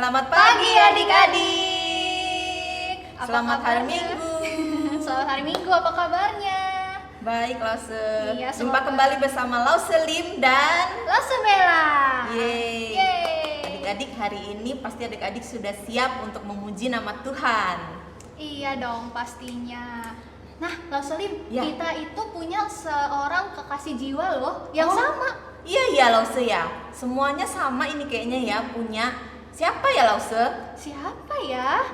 Selamat pagi adik-adik. Selamat hari Minggu. Selamat hari Minggu, apa kabarnya? Baik, Lause. Iya, Jumpa semoga- kembali bersama Lause Lim dan Lause Bella. Yeay. Yeay. Adik-adik, hari ini pasti adik-adik sudah siap untuk memuji nama Tuhan. Iya dong, pastinya. Nah, Lause Lim, Ya. kita itu punya seorang kekasih jiwa loh, yang Oh. sama. Iya Lause ya. Semuanya sama ini kayaknya ya punya. Siapa ya Lause? Siapa ya?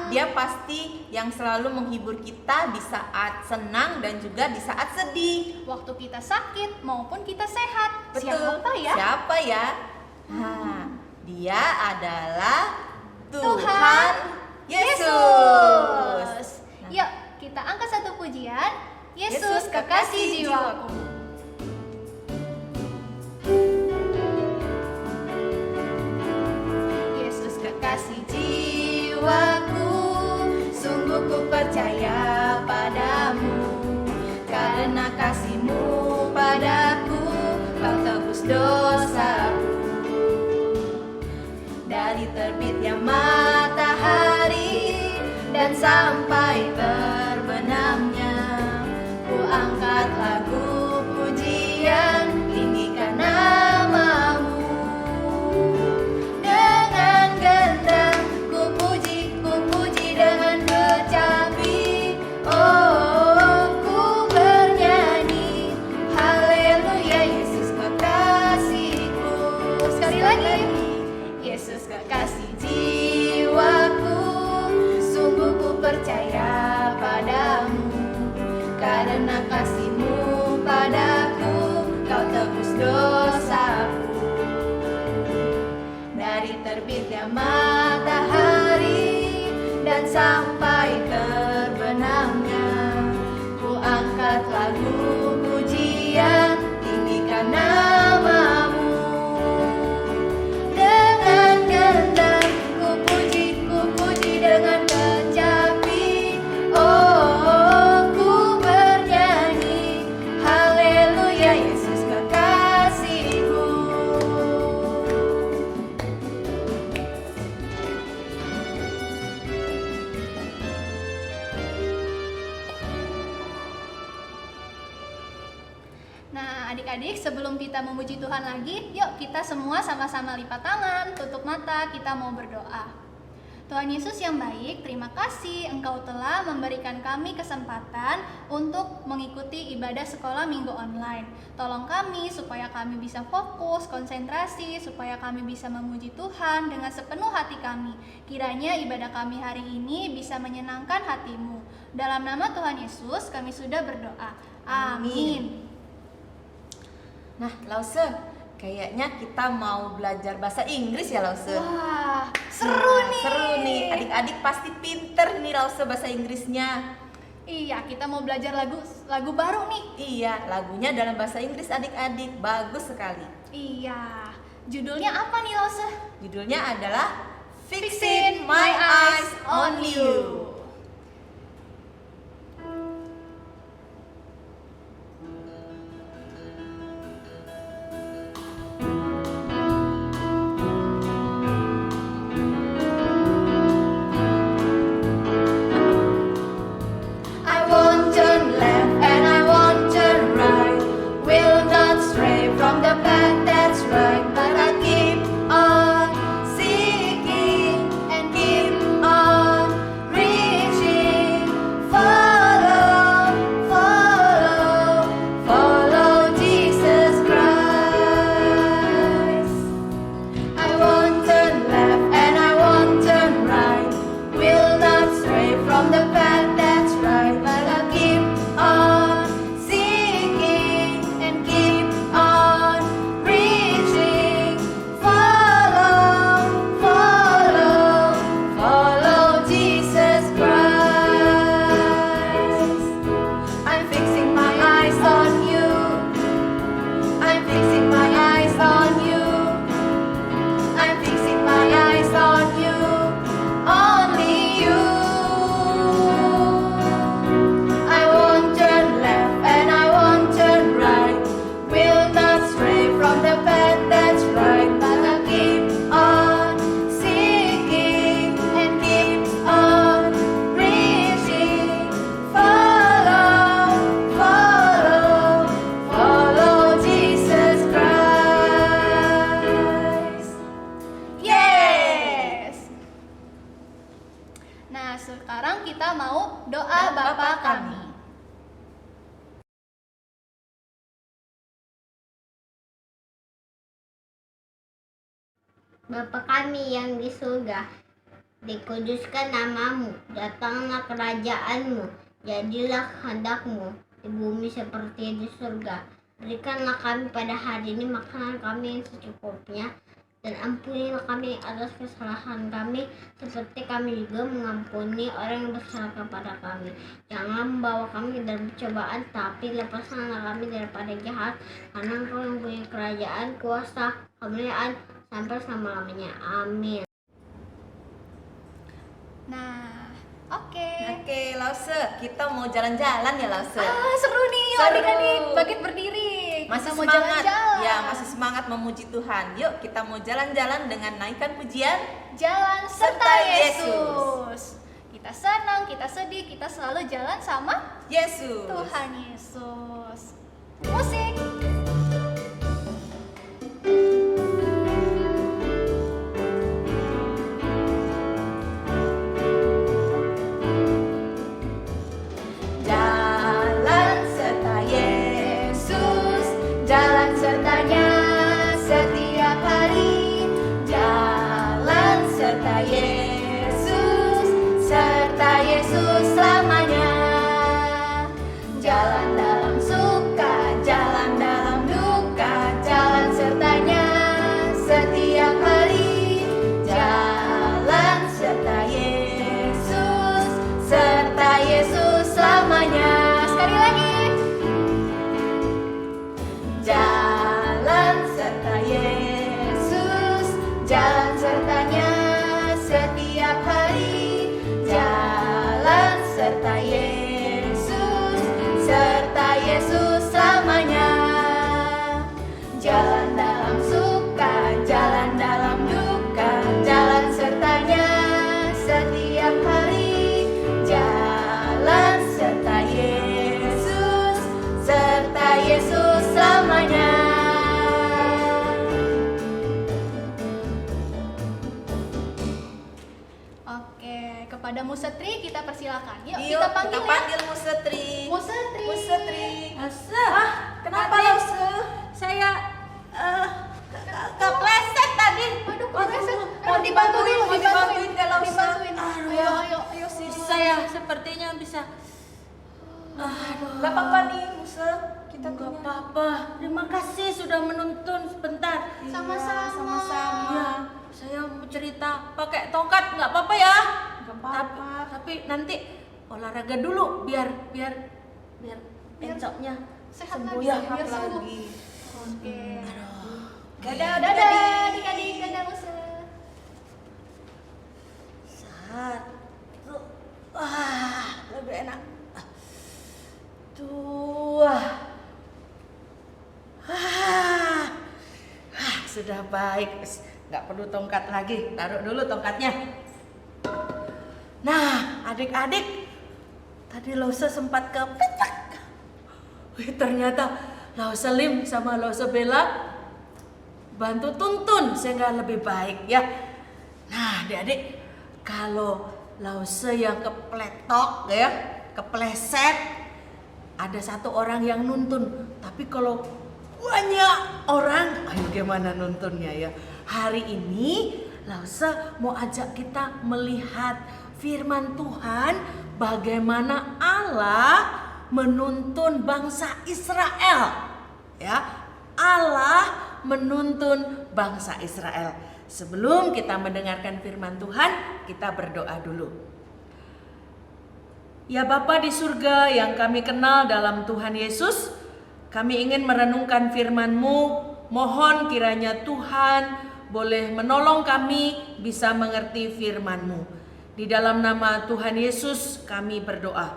Dia pasti yang selalu menghibur kita di saat senang dan juga di saat sedih. Waktu kita sakit maupun kita sehat. Betul. Siapa ya? Siapa ya? Dia adalah Tuhan Tuhan Yesus. Yuk, kita angkat satu pujian. Yesus, Yesus, kekasih kekasih jiwaku. Yesus kekasih jiwaku, sungguh ku percaya padamu, karena kasih-Mu padaku, Kau tebus dosaku. Dari terbitnya matahari dan sampai terbenamnya, ku angkat lagu pujian, tinggikan nama-Mu. Dengan gendang ku puji dengan kecapi. Oh, ku bernyanyi haleluya, Yesus kekasihku. Sekali lagi. Yesus kekasih jiwaku, sungguh ku percaya padamu, karena kasih-Mu padaku, Kau tebus dosaku. Dari terbitnya matahari dan sampai terbenamnya, ku angkat lagu pujian, tinggikan nama-Mu. Dengan gendang ku puji dengan kecapi. Oh, ku bernyanyi haleluya, Yesus kekasihku. Nah, adik-adik, sebelum kita memuji Tuhan lagi, yuk kita semua sama-sama lipat tangan, tutup mata, kita mau berdoa. Tuhan Yesus yang baik, terima kasih Engkau telah memberikan kami kesempatan untuk mengikuti ibadah sekolah minggu online. Tolong kami supaya kami bisa fokus, konsentrasi, supaya kami bisa memuji Tuhan dengan sepenuh hati kami. Kiranya ibadah kami hari ini bisa menyenangkan hati-Mu. Dalam nama Tuhan Yesus kami sudah berdoa. Amin. Nah, Lause, kayaknya kita mau belajar bahasa Inggris ya, Lause. Wah, seru nih. Seru nih. Adik-adik pasti pinter nih, Lause, bahasa Inggrisnya. Iya, kita mau belajar lagu baru nih. Iya, lagunya dalam bahasa Inggris adik-adik. Bagus sekali. Iya. Judulnya apa nih, Lause? Judulnya adalah Fixing My Eyes on You. I won't turn left and I won't turn right, will not stray from the path that's right, but I keep on seeking and keep on reaching. Bapa kami yang di surga, dikuduskan namamu, datanglah kerajaanmu, jadilah kehendakmu di bumi seperti di surga. Berikanlah kami pada hari ini makanan kami yang secukupnya, dan ampunilah kami atas kesalahan kami, seperti kami juga mengampuni orang yang bersalah kepada kami. Jangan membawa kami ke dalam percobaan, tapi lepaskanlah kami daripada jahat, karena Engkau yang punya kerajaan, kuasa, kemuliaan, sampai selama-lamanya. Amin. Nah, oke. Oke, Lause, kita mau jalan-jalan ya, Lause. Seru nih, yuk Seru. adik-adik, bangkit berdiri. Masih Kita mau semangat? jalan-jalan. Ya, masih semangat memuji Tuhan. Yuk, kita mau jalan-jalan dengan naikkan pujian. Jalan serta Serta Yesus. Kita senang, kita sedih, kita selalu jalan sama Yesus. Tuhan Yesus. Musik. Jalan serta Yesus, jalan sertanya setiap hari. Jalan serta Yesus, serta Yesus selamanya. Jalan dalam suka, jalan dalam duka, jalan sertanya setiap hari. Jalan serta Yesus, serta Yesus selamanya. Sekali lagi. Jalan serta Yesus, jalan sertanya setiap hari. Jalan serta Yesus, serta Yesus selamanya. Jalan dalam suka, jalan dalam duka, jalan sertanya setiap hari. Jalan serta Yesus, serta Yesus selamanya. Oke, kepada Musetri kita persilakan. Yuk, Yuk, kita panggil ya. panggil Musetri. Musetri. Musetri. Lause, Kenapa, Adik, Lause? saya kepleset tadi. Aduh, Waduh, kepleset. mau Aduh, dibantuin, mau dibantuin nggak, Lause? Dibantuin. Aduh, Ayo, ayo, ayo. Saya sepertinya bisa. Gak apa-apa nih, Muse. Kita Gak punya. apa-apa. Terima kasih sudah menuntun sebentar. Sama-sama. Sama-sama. Ya, saya mau cerita pakai tongkat nggak apa-apa ya. Gak apa-apa. Tapi nanti olahraga dulu biar besoknya Sehat sembuh lagi, ya. biar sembuh. lagi. Oke. Dadah, Dadah, adik-adik, dadah Musa. Satu. Lebih enak. Dua. Sudah baik. Nggak perlu tongkat lagi. Taruh dulu tongkatnya. Nah, adik-adik, tadi Lause sempat kepetak. Wih, ternyata Lause Lim sama Lause Bella bantu tuntun sehingga lebih baik ya. Nah, adik-adik, kalau Lause yang kepletok ya, kepleset, ada satu orang yang nuntun. Tapi kalau banyak orang, ayo gimana nuntunnya ya? Hari ini Lause mau ajak kita melihat firman Tuhan, bagaimana Allah menuntun bangsa Israel. Ya, Allah menuntun bangsa Israel. Sebelum kita mendengarkan firman Tuhan, kita berdoa dulu. Ya Bapa di surga yang kami kenal dalam Tuhan Yesus, kami ingin merenungkan firman-Mu. Mohon kiranya Tuhan boleh menolong kami bisa mengerti firman-Mu. Di dalam nama Tuhan Yesus kami berdoa.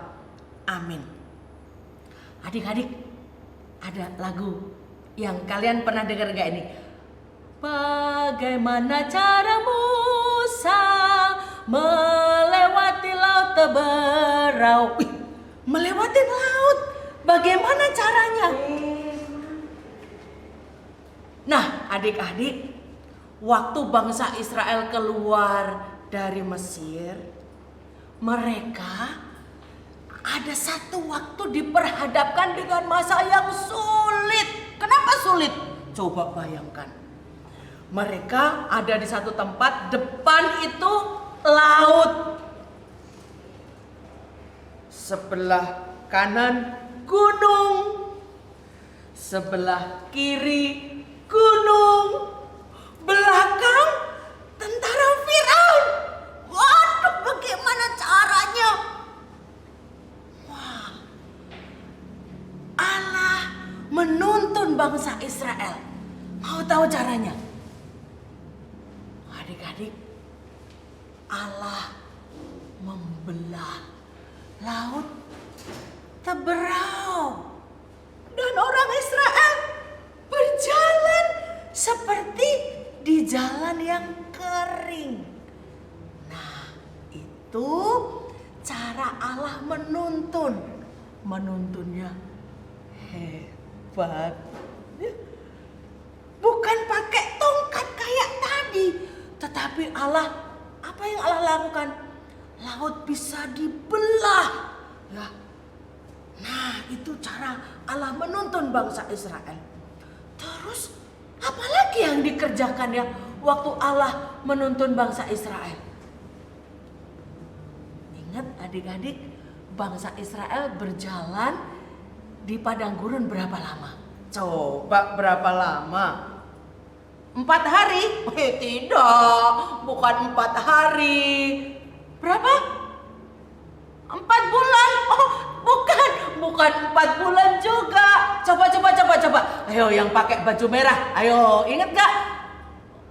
Amin. Adik-adik, ada lagu yang kalian pernah dengar gak ini? Bagaimana cara Musa melewati laut Teberau? Wih, melewati laut, bagaimana caranya? Nah, adik-adik, waktu bangsa Israel keluar dari Mesir, mereka ada satu waktu diperhadapkan dengan masa yang sulit. Kenapa sulit? Coba bayangkan. Mereka ada di satu tempat, depan itu laut. Sebelah kanan gunung, sebelah kiri gunung, belakang tentara Firaun. Waduh, bagaimana caranya? Wah, Allah menuntun bangsa Israel. Mau tahu caranya? Adik-adik, Allah membelah laut teberau dan orang Israel berjalan seperti di jalan yang kering. Nah, itu cara Allah menuntun. Menuntunnya hebat. Bukan pakai tongkat kayak tadi, tetapi Allah, apa yang Allah lakukan? Laut bisa dibelah. Ya. Nah, itu cara Allah menuntun bangsa Israel. Terus, apa lagi yang dikerjakan ya waktu Allah menuntun bangsa Israel? Ingat adik-adik, bangsa Israel berjalan di padang gurun berapa lama? Coba berapa lama? 4 hari? Tidak, bukan 4 hari. Berapa? 4 bulan? Oh, bukan 4 bulan juga. Coba. Ayo yang pakai baju merah, ayo ingat gak?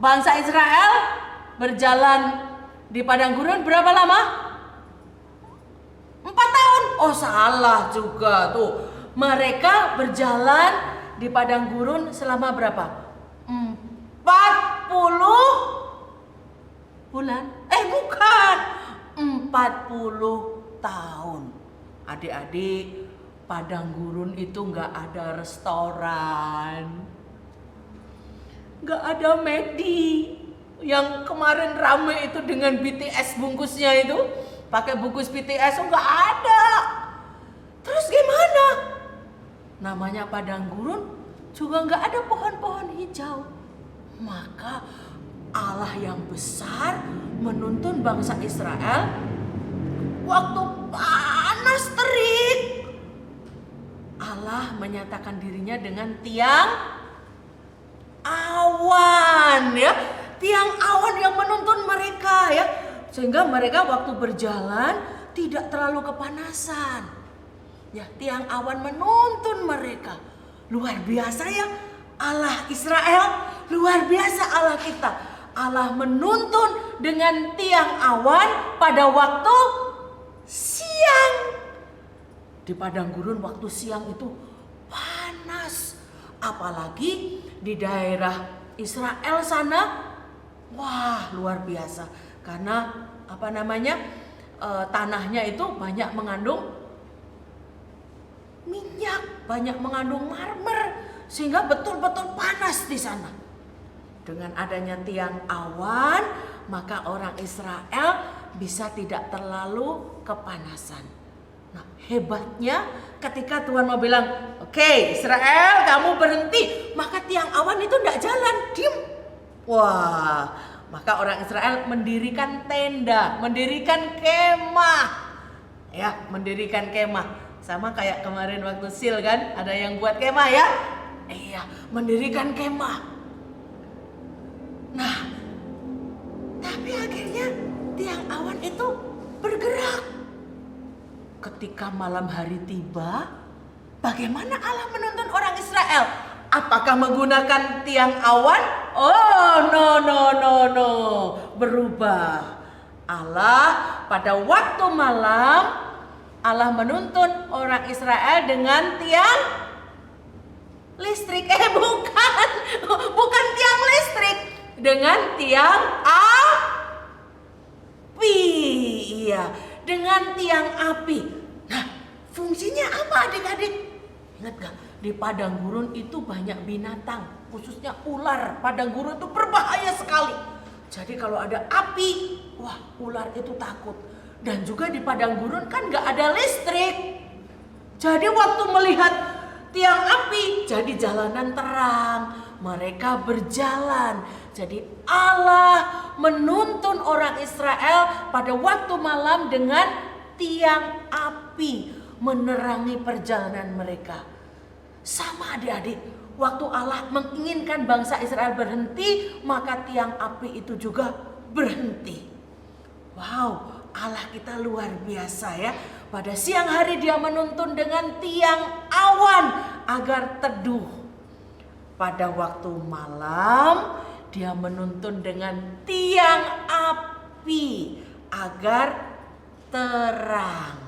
Bangsa Israel berjalan di padang gurun berapa lama? 4 tahun. Oh, salah juga tuh. Mereka berjalan di padang gurun selama berapa? 40 bulan. Bukan. 40 tahun. Adik-adik, padang gurun itu nggak ada restoran, nggak ada McD yang kemarin rame itu dengan BTS bungkusnya itu, pakai bungkus BTS, nggak ada. Terus gimana? Namanya padang gurun juga nggak ada pohon-pohon hijau. Maka Allah yang besar menuntun bangsa Israel waktu panas terik. Allah menyatakan dirinya dengan tiang awan ya. Tiang awan yang menuntun mereka ya. Sehingga mereka waktu berjalan tidak terlalu kepanasan. Ya, tiang awan menuntun mereka. Luar biasa ya Allah Israel, luar biasa Allah kita. Allah menuntun dengan tiang awan pada waktu siang. Di padang gurun waktu siang itu panas. Apalagi di daerah Israel sana, wah luar biasa. Karena tanahnya itu banyak mengandung minyak, banyak mengandung marmer, sehingga betul-betul panas di sana. Dengan adanya tiang awan, maka orang Israel bisa tidak terlalu kepanasan. Nah, hebatnya ketika Tuhan mau bilang, "Oke, Israel, kamu berhenti," maka tiang awan itu tidak jalan, diam. Wah, maka orang Israel mendirikan tenda, mendirikan kemah. Ya, mendirikan kemah. Sama kayak kemarin waktu sil kan, ada yang buat kemah ya. Iya, mendirikan kemah. Nah, tapi akhirnya tiang awan itu bergerak. Ketika malam hari tiba, bagaimana Allah menuntun orang Israel? Apakah menggunakan tiang awan? Oh, no. Berubah. Allah pada waktu malam, Allah menuntun orang Israel dengan tiang listrik. Bukan tiang listrik, dengan tiang api. Iya, dengan tiang api. Nah, fungsinya apa adik-adik? Ingat gak? Di padang gurun itu banyak binatang, khususnya ular. Padang gurun itu berbahaya sekali. Jadi kalau ada api, wah ular itu takut. Dan juga di padang gurun kan gak ada listrik. Jadi waktu melihat tiang api jadi jalanan terang. Mereka berjalan. Jadi Allah menuntun orang Israel pada waktu malam dengan tiang api menerangi perjalanan mereka. Sama adik-adik, waktu Allah menginginkan bangsa Israel berhenti, maka tiang api itu juga berhenti. Wow, Allah kita luar biasa ya. Pada siang hari dia menuntun dengan tiang awan agar teduh. Pada waktu malam dia menuntun dengan tiang api agar terang,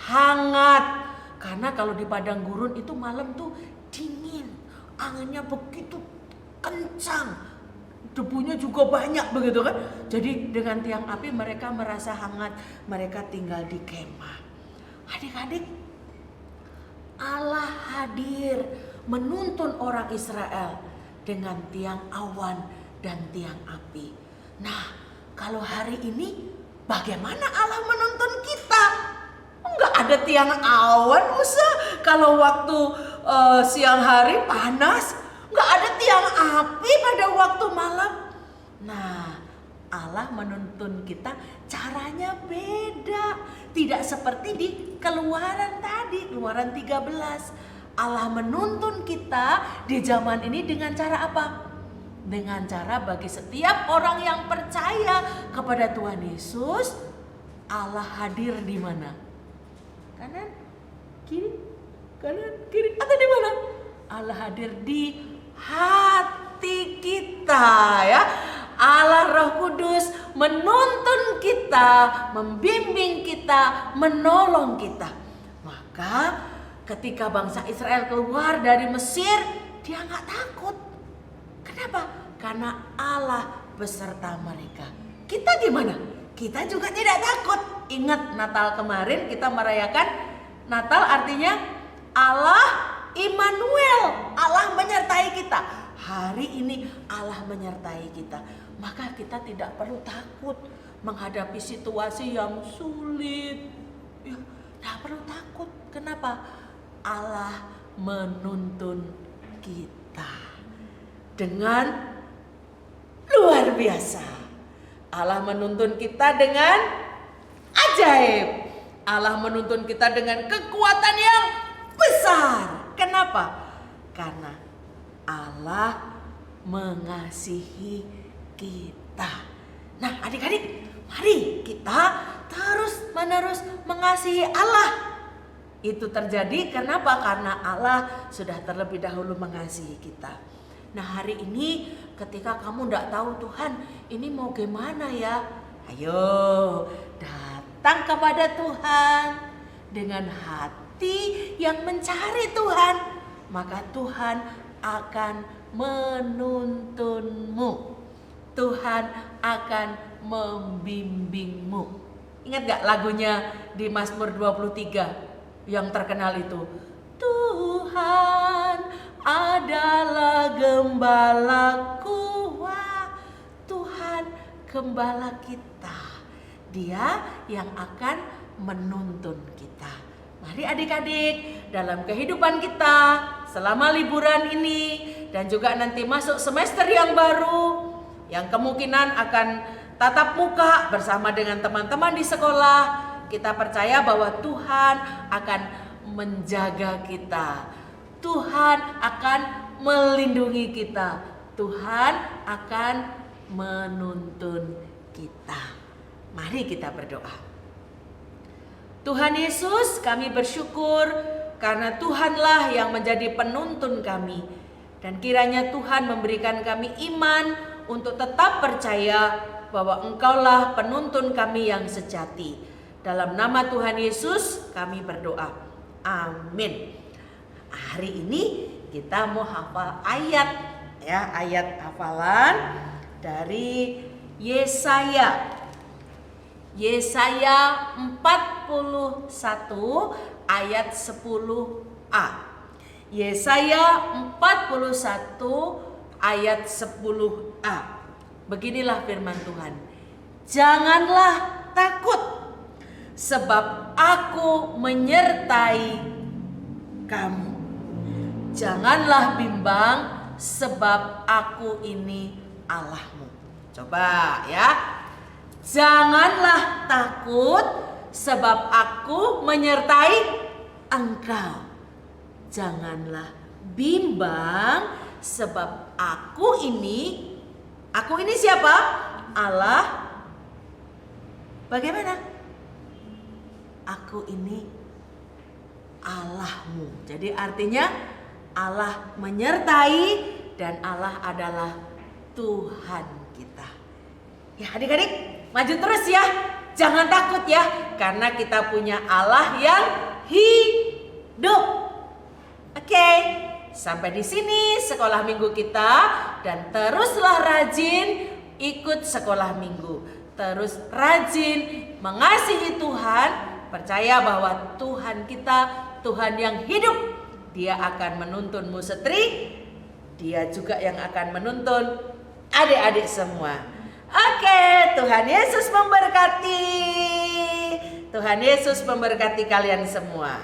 hangat. Karena kalau di padang gurun itu malam tuh dingin, anginnya begitu kencang, debunya juga banyak begitu kan. Jadi dengan tiang api mereka merasa hangat, mereka tinggal di kemah. Adik-adik, Allah hadir menuntun orang Israel dengan tiang awan dan tiang api. Nah, kalau hari ini bagaimana Allah menuntun kita? Enggak ada tiang awan, Musa. Kalau waktu siang hari panas, enggak ada tiang api pada waktu malam. Nah, Allah menuntun kita caranya beda. Tidak seperti di Keluaran tadi, Keluaran 13. Allah menuntun kita di zaman ini dengan cara apa? Dengan cara bagi setiap orang yang percaya kepada Tuhan Yesus, Allah hadir di mana? Kanan, kiri, kanan, kiri, atau di mana? Allah hadir di hati kita ya. Allah Roh Kudus menuntun kita, membimbing kita, menolong kita. Maka ketika bangsa Israel keluar dari Mesir, dia nggak takut. Kenapa? Karena Allah beserta mereka. Kita gimana? Kita juga tidak takut. Ingat Natal kemarin kita merayakan Natal, artinya Allah Immanuel, Allah menyertai kita. Hari ini Allah menyertai kita. Maka kita tidak perlu takut menghadapi situasi yang sulit. Ya, tidak perlu takut. Kenapa? Allah menuntun kita dengan luar biasa. Allah menuntun kita dengan ajaib. Allah menuntun kita dengan kekuatan yang besar. Kenapa? Karena Allah mengasihi kita. Nah, adik-adik, mari kita terus-menerus mengasihi Allah. Itu terjadi kenapa? Karena Allah sudah terlebih dahulu mengasihi kita. Nah, hari ini ketika kamu tidak tahu Tuhan ini mau gimana ya, ayo datang kepada Tuhan dengan hati yang mencari Tuhan. Maka Tuhan akan menuntunmu. Tuhan akan membimbingmu. Ingat gak lagunya di Mazmur 23? Yang terkenal itu, Tuhan adalah gembalaku. Wah, Tuhan gembala kita. Dia yang akan menuntun kita. Mari adik-adik, dalam kehidupan kita selama liburan ini dan juga nanti masuk semester yang baru, yang kemungkinan akan tatap muka bersama dengan teman-teman di sekolah, kita percaya bahwa Tuhan akan menjaga kita. Tuhan akan melindungi kita. Tuhan akan menuntun kita. Mari kita berdoa. Tuhan Yesus, kami bersyukur karena Tuhanlah yang menjadi penuntun kami. Dan kiranya Tuhan memberikan kami iman untuk tetap percaya bahwa Engkaulah penuntun kami yang sejati. Dalam nama Tuhan Yesus kami berdoa. Amin. Hari ini kita mau hafal ayat ya, ayat hafalan dari Yesaya. Yesaya 41 ayat 10a. Yesaya 41 ayat 10a. Beginilah firman Tuhan. Janganlah takut, sebab aku menyertai kamu. Janganlah bimbang sebab aku ini Allahmu. Coba ya. Janganlah takut sebab aku menyertai engkau. Janganlah bimbang sebab aku ini siapa? Allah. Bagaimana? Aku ini Allahmu. Jadi artinya Allah menyertai dan Allah adalah Tuhan kita. Ya adik-adik, maju terus ya. Jangan takut ya, karena kita punya Allah yang hidup. Oke, sampai di sini sekolah minggu kita, dan teruslah rajin ikut sekolah minggu. Terus rajin mengasihi Tuhan, percaya bahwa Tuhan kita Tuhan yang hidup. Dia akan menuntunmu setri, dia juga yang akan menuntun adik-adik semua. Oke, Tuhan Yesus memberkati. Tuhan Yesus memberkati kalian semua.